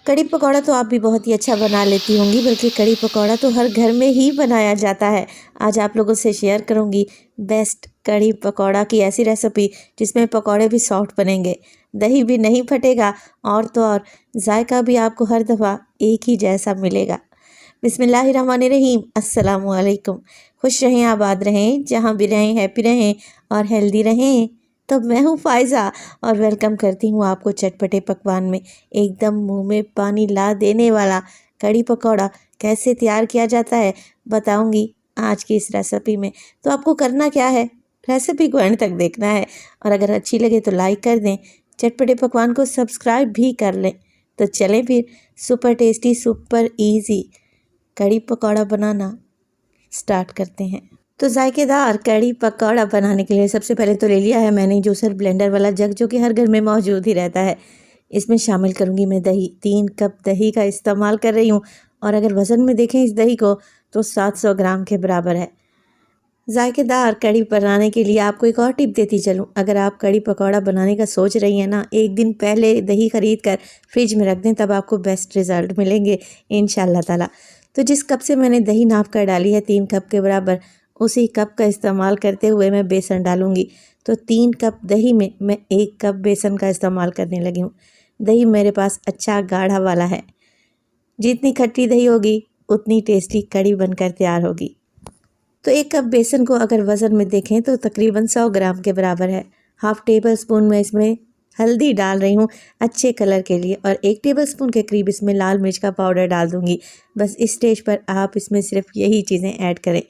कढ़ी पकौड़ा तो आप भी बहुत ही अच्छा बना लेती होंगी, बल्कि कढ़ी पकौड़ा तो हर घर में ही बनाया जाता है। आज आप लोगों से शेयर करूंगी बेस्ट कढ़ी पकौड़ा की ऐसी रेसिपी जिसमें पकौड़े भी सॉफ्ट बनेंगे, दही भी नहीं फटेगा और तो और जायका भी आपको हर दफ़ा एक ही जैसा मिलेगा। बिस्मिल्लाहिर्रहमानिर्रहीम, अस्सलाम वालेकुम। खुश रहें, आबाद रहें, जहाँ भी रहें हैप्पी रहें और हेल्दी रहें। तो मैं हूँ फ़ायज़ा और वेलकम करती हूँ आपको चटपटे पकवान में एकदम मुंह में पानी ला देने वाला कढ़ी पकौड़ा कैसे तैयार किया जाता है बताऊँगी आज की इस रेसिपी में। तो आपको करना क्या है, रेसिपी को एंड तक देखना है और अगर अच्छी लगे तो लाइक कर दें, चटपटे पकवान को सब्सक्राइब भी कर लें। तो चलें फिर super tasty super easy kadhi pakora बनाना स्टार्ट करते हैं। तो जायकेदार कढ़ी पकौड़ा बनाने के लिए सबसे पहले तो ले लिया है मैंने जूसर ब्लेंडर वाला जग, जो कि हर घर में मौजूद ही रहता है। इसमें शामिल करूंगी मैं दही, 3 कप दही का इस्तेमाल कर रही हूँ और अगर वज़न में देखें इस दही को तो 700 ग्राम के बराबर है। जायकेदार कढ़ी बनाने के लिए आपको एक और टिप देती चलूँ, अगर आप कढ़ी पकौड़ा बनाने का सोच रही हैं ना, एक दिन पहले दही खरीद कर फ्रिज में रख दें, तब आपको बेस्ट रिज़ल्ट मिलेंगे इंशाल्लाह ताला। तो जिस कप से मैंने दही नाप कर डाली है 3 कप के बराबर, उसी कप का इस्तेमाल करते हुए मैं बेसन डालूंगी। तो 3 कप दही में मैं 1 कप बेसन का इस्तेमाल करने लगी हूँ। दही मेरे पास अच्छा गाढ़ा वाला है, जितनी खट्टी दही होगी उतनी टेस्टी कढ़ी बनकर तैयार होगी। तो 1 कप बेसन को अगर वज़न में देखें तो तकरीबन 100 ग्राम के बराबर है। हाफ़ टेबल स्पून में इसमें हल्दी डाल रही हूँ अच्छे कलर के लिए और 1 टेबल स्पून के करीब इसमें लाल मिर्च का पाउडर डाल दूँगी। बस इस स्टेज पर आप इसमें सिर्फ यही चीज़ें ऐड करें।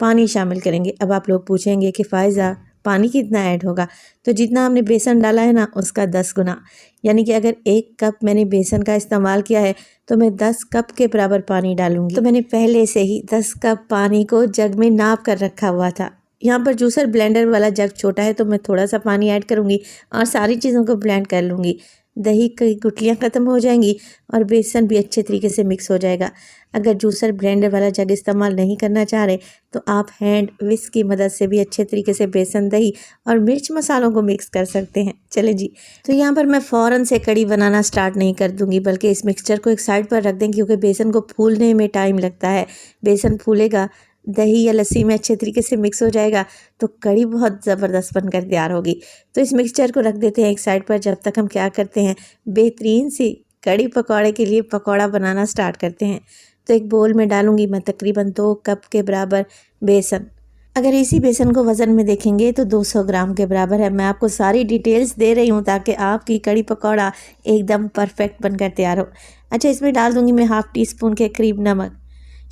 पानी शामिल करेंगे। अब आप लोग पूछेंगे कि फ़ायज़ा पानी कितना ऐड होगा, तो जितना हमने बेसन डाला है ना उसका 10 गुना, यानी कि अगर 1 कप मैंने बेसन का इस्तेमाल किया है तो मैं 10 कप के बराबर पानी डालूंगी। तो मैंने पहले से ही 10 कप पानी को जग में नाप कर रखा हुआ था। यहाँ पर जूसर ब्लेंडर वाला जग छोटा है तो मैं थोड़ा सा पानी ऐड करूँगी और सारी चीज़ों को ब्लेंड कर लूँगी। दही की गुठलियाँ ख़त्म हो जाएंगी और बेसन भी अच्छे तरीके से मिक्स हो जाएगा। अगर जूसर ब्लेंडर वाला जग इस्तेमाल नहीं करना चाह रहे तो आप हैंड विस्क की मदद से भी अच्छे तरीके से बेसन, दही और मिर्च मसालों को मिक्स कर सकते हैं। चले जी, तो यहाँ पर मैं फ़ौरन से कढ़ी बनाना स्टार्ट नहीं कर दूँगी, बल्कि इस मिक्सचर को एक साइड पर रख दें, क्योंकि बेसन को फूलने में टाइम लगता है। बेसन फूलेगा, दही या लस्सी में अच्छे तरीके से मिक्स हो जाएगा तो कढ़ी बहुत ज़बरदस्त बनकर तैयार होगी। तो इस मिक्सचर को रख देते हैं एक साइड पर, जब तक हम क्या करते हैं बेहतरीन सी कढ़ी पकौड़े के लिए पकौड़ा बनाना स्टार्ट करते हैं। तो एक बोल में डालूंगी मैं तकरीबन 2 कप के बराबर बेसन। अगर इसी बेसन को वज़न में देखेंगे तो 200 ग्राम के बराबर है। मैं आपको सारी डिटेल्स दे रही हूँ ताकि आपकी कढ़ी पकौड़ा एकदम परफेक्ट बनकर तैयार हो। अच्छा, इसमें डाल दूँगी मैं हाफ़ टी स्पून के करीब नमक।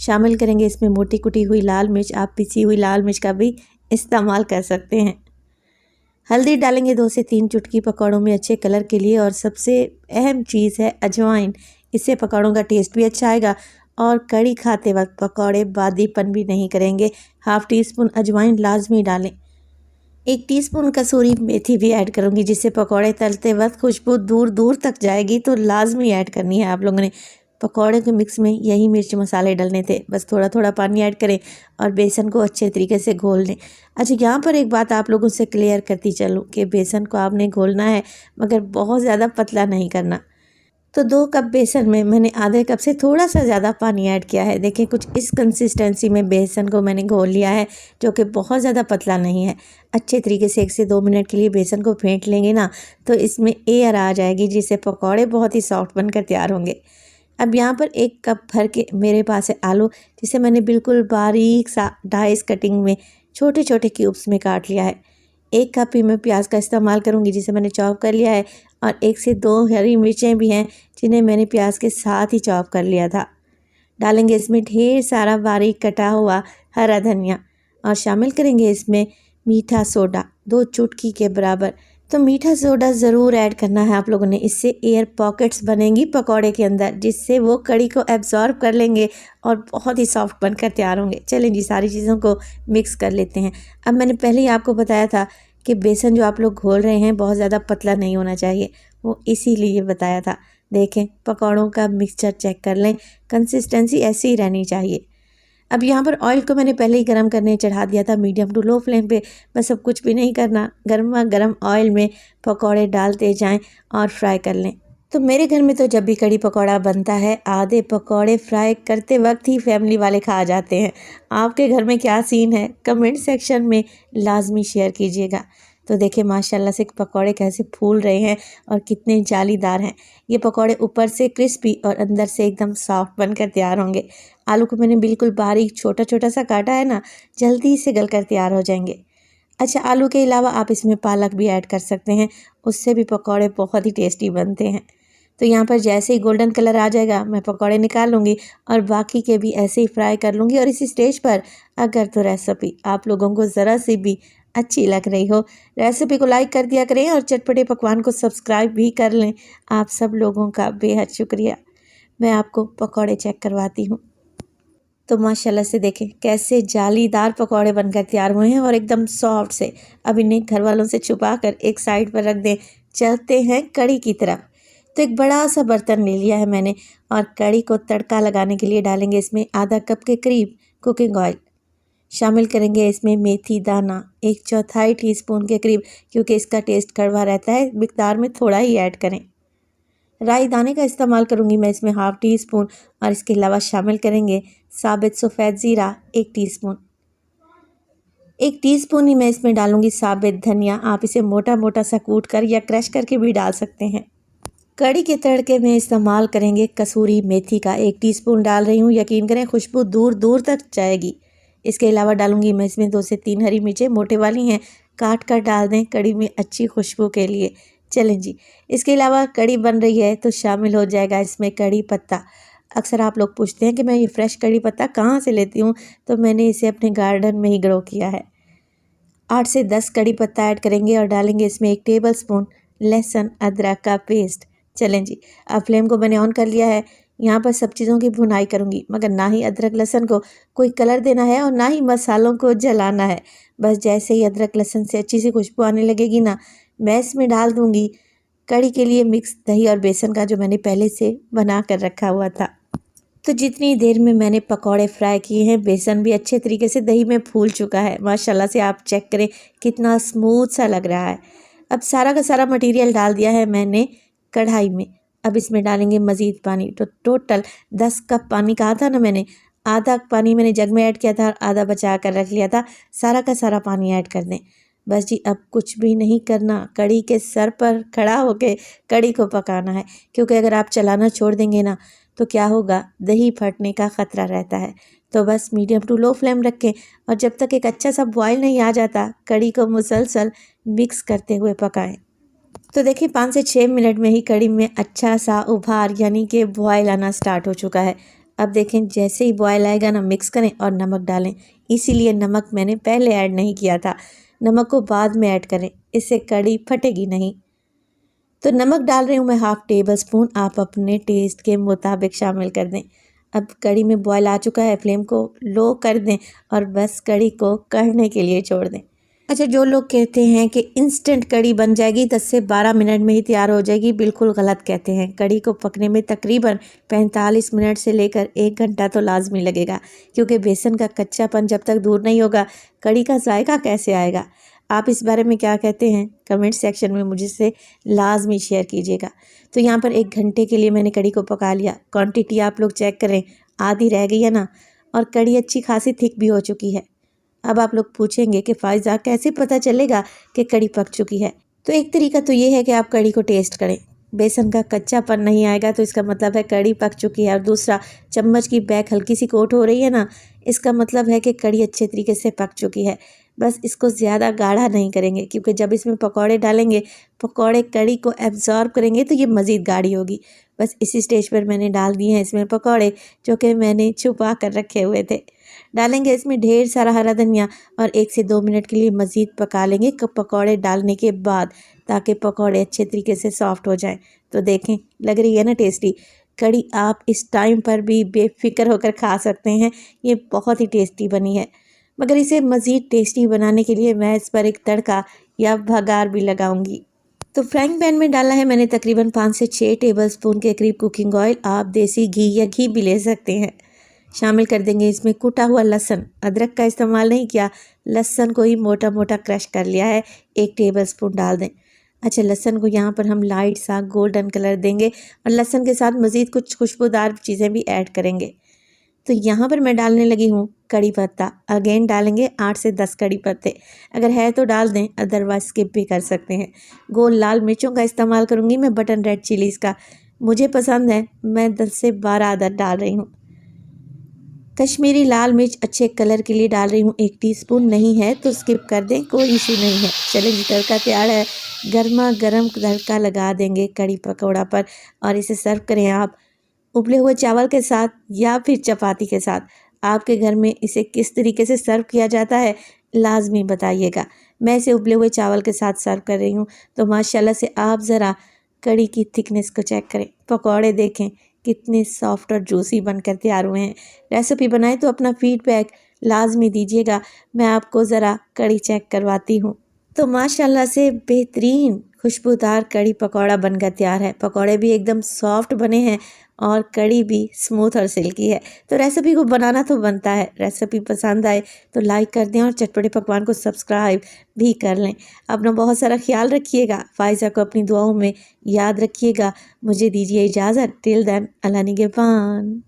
शामिल करेंगे इसमें मोटी कुटी हुई लाल मिर्च, आप पिसी हुई लाल मिर्च का भी इस्तेमाल कर सकते हैं। हल्दी डालेंगे 2 से 3 चुटकी पकौड़ों में अच्छे कलर के लिए और सबसे अहम चीज़ है अजवाइन। इससे पकौड़ों का टेस्ट भी अच्छा आएगा और कढ़ी खाते वक्त पकौड़े बादीपन भी नहीं करेंगे। हाफ़ टी स्पून अजवाइन लाजमी डालें। 1 टीस्पून कसूरी मेथी भी ऐड करूँगी, जिससे पकौड़े तलते वक्त खुशबू दूर दूर तक जाएगी। तो लाजमी ऐड करनी है आप लोगों ने। पकौड़े के मिक्स में यही मिर्च मसाले डलने थे, बस थोड़ा थोड़ा पानी ऐड करें और बेसन को अच्छे तरीके से घोल लें। अच्छा, यहाँ पर एक बात आप लोगों से क्लियर करती चलूँ कि बेसन को आपने घोलना है मगर बहुत ज़्यादा पतला नहीं करना। तो 2 कप बेसन में मैंने आधे कप से थोड़ा सा ज़्यादा पानी ऐड किया है। देखें कुछ इस कंसिस्टेंसी में बेसन को मैंने घोल लिया है, जो कि बहुत ज़्यादा पतला नहीं है। अच्छे तरीके से 1 से 2 मिनट के लिए बेसन को फेंट लेंगे ना तो इसमें एयर आ जाएगी, जिससे पकौड़े बहुत ही सॉफ्ट बनकर तैयार होंगे। अब यहाँ पर 1 कप भर के मेरे पास है आलू, जिसे मैंने बिल्कुल बारीक सा डाइस कटिंग में छोटे छोटे क्यूब्स में काट लिया है। 1 कप ही मैं प्याज का इस्तेमाल करूँगी, जिसे मैंने चॉप कर लिया है और 1 से 2 हरी मिर्चें भी हैं, जिन्हें मैंने प्याज के साथ ही चॉप कर लिया था। डालेंगे इसमें ढेर सारा बारीक कटा हुआ हरा धनिया और शामिल करेंगे इसमें मीठा सोडा 2 चुटकी के बराबर। तो मीठा सोडा ज़रूर ऐड करना है आप लोगों ने, इससे एयर पॉकेट्स बनेंगी पकौड़े के अंदर, जिससे वो कढ़ी को एब्जॉर्ब कर लेंगे और बहुत ही सॉफ्ट बनकर तैयार होंगे। चलें जी, सारी चीज़ों को मिक्स कर लेते हैं। अब मैंने पहले ही आपको बताया था कि बेसन जो आप लोग घोल रहे हैं बहुत ज़्यादा पतला नहीं होना चाहिए, वो इसीलिए बताया था। देखें पकौड़ों का मिक्सचर चेक कर लें, कंसिस्टेंसी ऐसी ही रहनी चाहिए। अब यहाँ पर ऑयल को मैंने पहले ही गर्म करने चढ़ा दिया था मीडियम टू लो फ्लेम पे। बस अब कुछ भी नहीं करना, गर्मा गर्म ऑयल में पकौड़े डालते जाएं और फ्राई कर लें। तो मेरे घर में तो जब भी कड़ी पकौड़ा बनता है आधे पकौड़े फ्राई करते वक्त ही फैमिली वाले खा जाते हैं। आपके घर में क्या सीन है कमेंट सेक्शन में लाजमी शेयर कीजिएगा। तो देखिए माशाल्लाह से पकौड़े कैसे फूल रहे हैं और कितने जालीदार हैं। ये पकौड़े ऊपर से क्रिस्पी और अंदर से एकदम सॉफ्ट बनकर तैयार होंगे। आलू को मैंने बिल्कुल बारीक छोटा छोटा सा काटा है ना, जल्दी से गल कर तैयार हो जाएंगे। अच्छा, आलू के अलावा आप इसमें पालक भी ऐड कर सकते हैं, उससे भी पकौड़े बहुत ही टेस्टी बनते हैं। तो यहाँ पर जैसे ही गोल्डन कलर आ जाएगा मैं पकौड़े निकाल लूँगी और बाकी के भी ऐसे ही फ्राई कर लूँगी। और इसी स्टेज पर अगर तो रेसिपी आप लोगों को ज़रा सी भी अच्छी लग रही हो, रेसिपी को लाइक कर दिया करें और चटपटे पकवान को सब्सक्राइब भी कर लें। आप सब लोगों का बेहद शुक्रिया। मैं आपको पकौड़े चेक करवाती हूँ। तो माशाल्लाह से देखें कैसे जालीदार पकौड़े बनकर तैयार हुए हैं और एकदम सॉफ्ट से। अब इन्हें घर वालों से छुपा कर एक साइड पर रख दें। चलते हैं कड़ी की तरफ। तो एक बड़ा सा बर्तन ले लिया है मैंने और कड़ी को तड़का लगाने के लिए डालेंगे इसमें आधा कप के करीब कुकिंग ऑयल। शामिल करेंगे इसमें मेथी दाना 1/4 टीस्पून के करीब, क्योंकि इसका टेस्ट कड़वा रहता है, मिकदार में थोड़ा ही ऐड करें। राई दाने का इस्तेमाल करूंगी मैं इसमें 1/2 टीस्पून। और इसके अलावा शामिल करेंगे साबित सफ़ेद ज़ीरा 1 टीस्पून। 1 टीस्पून ही मैं इसमें डालूंगी साबित धनिया। आप इसे मोटा मोटा सा कूट कर या क्रश करके भी डाल सकते हैं। कड़ी के तड़के में इस्तेमाल करेंगे कसूरी मेथी का 1 टीस्पून डाल रही हूँ। यकीन करें खुशबू दूर दूर तक जाएगी। इसके अलावा डालूंगी मैं इसमें 2 से 3 हरी मिर्चें, मोटे वाली हैं, काट कर डाल दें कड़ी में अच्छी खुशबू के लिए। चलें जी, इसके अलावा कड़ी बन रही है तो शामिल हो जाएगा इसमें कड़ी पत्ता। अक्सर आप लोग पूछते हैं कि मैं ये फ्रेश कड़ी पत्ता कहाँ से लेती हूँ, तो मैंने इसे अपने गार्डन में ही ग्रो किया है। 8 से 10 कड़ी पत्ता ऐड करेंगे और डालेंगे इसमें 1 टेबलस्पून लहसुन अदरक का पेस्ट। चलें जी, अब फ्लेम को मैंने ऑन कर लिया है। यहाँ पर सब चीज़ों की भुनाई करूँगी, मगर ना ही अदरक लहसुन को कोई कलर देना है और ना ही मसालों को जलाना है। बस जैसे ही अदरक लहसुन से अच्छी सी खुशबू आने लगेगी ना, मैं इसमें डाल दूँगी कड़ी के लिए मिक्स दही और बेसन का, जो मैंने पहले से बना कर रखा हुआ था। तो जितनी देर में मैंने पकौड़े फ्राई किए हैं, बेसन भी अच्छे तरीके से दही में फूल चुका है। माशाल्लाह से आप चेक करें कितना स्मूथ सा लग रहा है। अब सारा का सारा मटेरियल डाल दिया है मैंने कढ़ाई में। अब इसमें डालेंगे मज़ीद पानी। तो टोटल 10 कप पानी कहा था ना मैंने, आधा पानी मैंने जग में ऐड किया था, आधा बचा कर रख लिया था। सारा का सारा पानी ऐड कर दें। बस जी, अब कुछ भी नहीं करना, कड़ी के सर पर खड़ा होके कड़ी को पकाना है। क्योंकि अगर आप चलाना छोड़ देंगे ना तो क्या होगा, दही फटने का ख़तरा रहता है। तो बस मीडियम टू लो फ्लेम रखें और जब तक एक अच्छा सा बॉयल नहीं आ जाता कड़ी को मुसलसल मिक्स करते हुए पकाएं। तो देखिए 5 से 6 मिनट में ही कड़ी में अच्छा सा उभार यानी कि बॉयल आना स्टार्ट हो चुका है। अब देखें जैसे ही बॉयल आएगा ना, मिक्स करें और नमक डालें। इसीलिए नमक मैंने पहले ऐड नहीं किया था, नमक को बाद में ऐड करें, इससे कड़ी फटेगी नहीं। तो नमक डाल रही हूँ मैं 1/2 टेबलस्पून, आप अपने टेस्ट के मुताबिक शामिल कर दें। अब कड़ी में बॉयल आ चुका है, फ्लेम को लो कर दें और बस कड़ी को कढ़ने के लिए छोड़ दें। अच्छा, जो लोग कहते हैं कि इंस्टेंट कड़ी बन जाएगी, 10 से 12 मिनट में ही तैयार हो जाएगी, बिल्कुल गलत कहते हैं। कड़ी को पकने में तकरीबन 45 मिनट से लेकर 1 घंटा तो लाजमी लगेगा, क्योंकि बेसन का कच्चापन जब तक दूर नहीं होगा कड़ी का जायका कैसे आएगा। आप इस बारे में क्या कहते हैं कमेंट सेक्शन में मुझसे लाजमी शेयर कीजिएगा। तो यहाँ पर 1 घंटे के लिए मैंने कड़ी को पका लिया। क्वांटिटी आप लोग चेक करें, आधी रह गई है ना, और कड़ी अच्छी खासी थिक भी हो चुकी है। अब आप लोग पूछेंगे कि फ़ायज़ा कैसे पता चलेगा कि कड़ी पक चुकी है। तो एक तरीका तो ये है कि आप कड़ी को टेस्ट करें, बेसन का कच्चापन नहीं आएगा तो इसका मतलब है कड़ी पक चुकी है। और दूसरा, चम्मच की बैक हल्की सी कोट हो रही है ना, इसका मतलब है कि कड़ी अच्छे तरीके से पक चुकी है। बस इसको ज़्यादा गाढ़ा नहीं करेंगे, क्योंकि जब इसमें पकौड़े डालेंगे, पकौड़े कड़ी को एब्जॉर्ब करेंगे तो ये मज़ीद गाढ़ी होगी। बस इसी स्टेज पर मैंने डाल दिए हैं इसमें पकौड़े, जो कि मैंने छुपा कर रखे हुए थे। डालेंगे इसमें ढेर सारा हरा धनिया और 1 से 2 मिनट के लिए मज़ीद पका लेंगे पकौड़े डालने के बाद, ताकि पकौड़े अच्छे तरीके से सॉफ्ट हो जाएं। तो देखें, लग रही है ना टेस्टी कड़ी। आप इस टाइम पर भी बेफिक्र होकर खा सकते हैं, ये बहुत ही टेस्टी बनी है। मगर इसे मज़ीद टेस्टी बनाने के लिए मैं इस पर एक तड़का या भगार भी लगाऊंगी। तो फ्राइंग पैन में डाला है मैंने तकरीबन 5 से 6 टेबलस्पून के करीब कुकिंग ऑयल। आप देसी घी या घी भी ले सकते हैं। शामिल कर देंगे इसमें कुटा हुआ लहसुन, अदरक का इस्तेमाल नहीं किया, लहसुन को ही मोटा मोटा क्रश कर लिया है, 1 टेबलस्पून डाल दें। अच्छा, लहसुन को यहाँ पर हम लाइट सा गोल्डन कलर देंगे और लहसुन के साथ मज़ीद कुछ खुशबूदार चीज़ें भी ऐड करेंगे। तो यहाँ पर मैं डालने लगी हूँ कड़ी पत्ता। अगेन डालेंगे 8 से 10 कड़ी पत्ते, अगर है तो डाल दें, अदरवाइज स्किप भी कर सकते हैं। गोल लाल मिर्चों का इस्तेमाल करूँगी मैं, बटन रेड चिलीज़ का मुझे पसंद है, मैं 10 से 12 अदद डाल रही हूँ। कश्मीरी लाल मिर्च अच्छे कलर के लिए डाल रही हूँ, 1 टीस्पून, नहीं है तो स्किप कर दें, कोई इशू नहीं है। चलें जी, तड़का तैयार है। गर्मा गर्म तड़का लगा देंगे कड़ी पकौड़ा पर और इसे सर्व करें आप उबले हुए चावल के साथ या फिर चपाती के साथ। आपके घर में इसे किस तरीके से सर्व किया जाता है लाजमी बताइएगा। मैं इसे उबले हुए चावल के साथ सर्व कर रही हूँ। तो माशाल्लाह से आप ज़रा कड़ी की थिकनेस को चेक करें, पकौड़े देखें कितने सॉफ्ट और जूसी बनकर तैयार हुए हैं। रेसिपी बनाए तो अपना फीडबैक लाजमी दीजिएगा। मैं आपको ज़रा कड़ी चेक करवाती हूँ। तो माशाल्लाह से बेहतरीन खुशबूदार कड़ी पकौड़ा बनकर तैयार है। पकौड़े भी एकदम सॉफ्ट बने हैं और कड़ी भी स्मूथ और सिल्की है। तो रेसिपी को बनाना तो बनता है। रेसिपी पसंद आए तो लाइक कर दें और चटपटे पकवान को सब्सक्राइब भी कर लें। अपना बहुत सारा ख्याल रखिएगा। फ़ाइज़ा को अपनी दुआओं में याद रखिएगा। मुझे दीजिए इजाज़त। टिल देन, अल्लाह निगहबान।